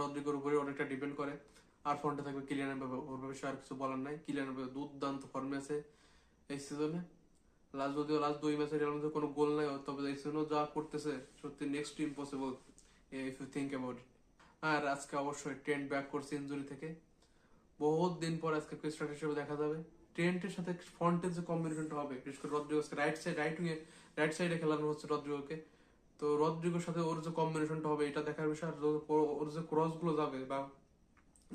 রদ্রিগোর উপরে অনেকটা ডিপেন্ড করে। আর ফ্রন্টে থাকবে কিলিয়ান এমবাপে, ওর বিষয়ে আর কিছু বলার নাই। কিলিয়ান এমবাপে দুর্দান্ত ফর্মে আছে এই সিজনে। যদিও লাস্ট 2 ম্যাচে রিয়াল মাদ্রিদের কোনো গোল নাই, তবে এই সিজনও যা করতেছে সত্যি next to impossible if you think about it. আর আজকে অবশ্যই ট্রেন্ট ব্যাক করছে ইনজুরি থেকে, বহুত দিন পর আজকে স্টার্টার হিসেবে দেখা যাবে। ট্রেন্টের সাথে ফ্রন্টের যে কম্বিনেশনটা হবে, বিশেষ করে রদ্রিগোকে রাইট সাইডে খেলানো হচ্ছে রদ্রিগোকে, তো রদ্রিগোর সাথে ওর যে কম্বিনেশনটা হবে এটা দেখার বিষয়। আর ওর যে ক্রস গুলো যাবে বা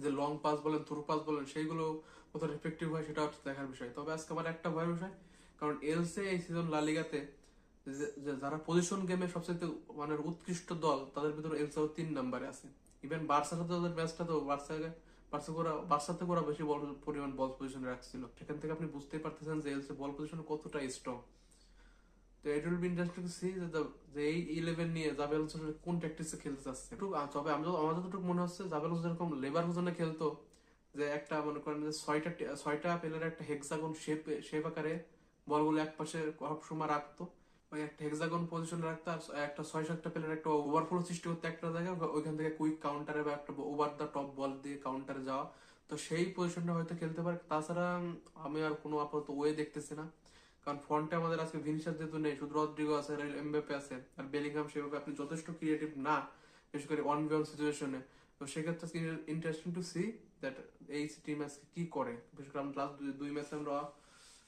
যে লং পাস বলেন থ্রু পাস বলেন সেইগুলো কতটা এফেক্টিভ হয় সেটা হচ্ছে দেখার বিষয়। তবে আজকে আমার একটা ভয়ের বিষয়, কারণ এলসে এই সিজন লা লিগাতে যারা পজিশন গেমে সবচেয়ে মানে উৎকৃষ্ট দল তাদের ভিতরে এলসাও 3 নম্বরে আছে। ইভেন বার্সার সাথে তাদের ম্যাচটা তো বার্সাতে করা বেশি পরিমাণ বল পজিশনে রাখছিল, সেখান থেকে আপনি বুঝতেই পারতেছেন যে এলসে বল পজিশনে কতটা স্ট্রং। তো it will be interesting to see যে এই 11 নিয়ে জাভি আলোনসো কোন ট্যাকটিক্সে খেলতে চাচ্ছে। তবে আমার যতটুকু মনে হচ্ছে জাভি আলোনসো যেরকম লেভারকুজেনে খেলতো, যে একটা মনে করেন যে ছয়টা প্লেয়ারের একটা হেক্সাগন শেপ আকারে বলগুলো এক পাশে সবসময় রাখতো, ওই একটা হেক্সাগন পজিশনে রাখতো, আর একটা 6-7টা প্লেয়ার একটা ওভারফ্লো সৃষ্টি করতে একটা জায়গায়, ওইখান থেকে কুইক কাউন্টারে বা একটা ওভার দ্য টপ বল দিয়ে কাউন্টারে যাওয়া। তো সেই পজিশনটা হয়তো খেলতে পারে। তাছাড়া আমি আর কোনো আপাতত ওয়ে দেখতেছি না, কারণ ফ্রন্টে আমাদের আজকে ভিনিসিয়াস যেহেতু নেই, শুধু রদ্রিগো আছে আর এমবাপে আছে, আর বেলিংহাম সেভাবে আপনি যথেষ্ট ক্রিয়েটিভ না, বিশেষ করে অন বিয়ন সিচুয়েশনে। তো সেক্ষেত্রে ইন্টারেস্টিং টু সি দ্যাট এই টিম আজকে কি করে। বিশেষ করে আমরা লাস্ট 2 ম্যাচে আমরা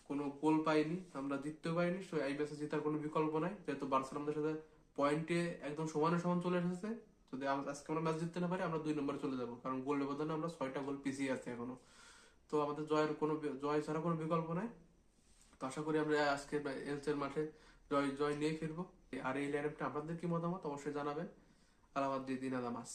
কোনো গোল পাইনি, আমরা জিততেও পারিনি। তো এই ম্যাচে জেতার কোনো বিকল্প নাই, যেহেতু বার্সেলোনা আমাদের সাথে পয়েন্টে একদম সমানে সমান চলে এসেছে। যদি আজকে আমরা ম্যাচ জিততে না পারি আমরা 2 নম্বরে চলে যাবো, কারণ গোল ব্যবধানে আমরা 6টা গোল পিছিয়ে আছি এখনো। তো আমাদের জয় ছাড়া কোনো বিকল্প নাই। তো আশা করি আমরা আজকে এলচের মাঠে জয় জয় নিয়ে ফিরবো। আর এই লাইনআপটা আপনাদের কি মতামত অবশ্যই জানাবেন। আলামাদ্দিন আদামাস।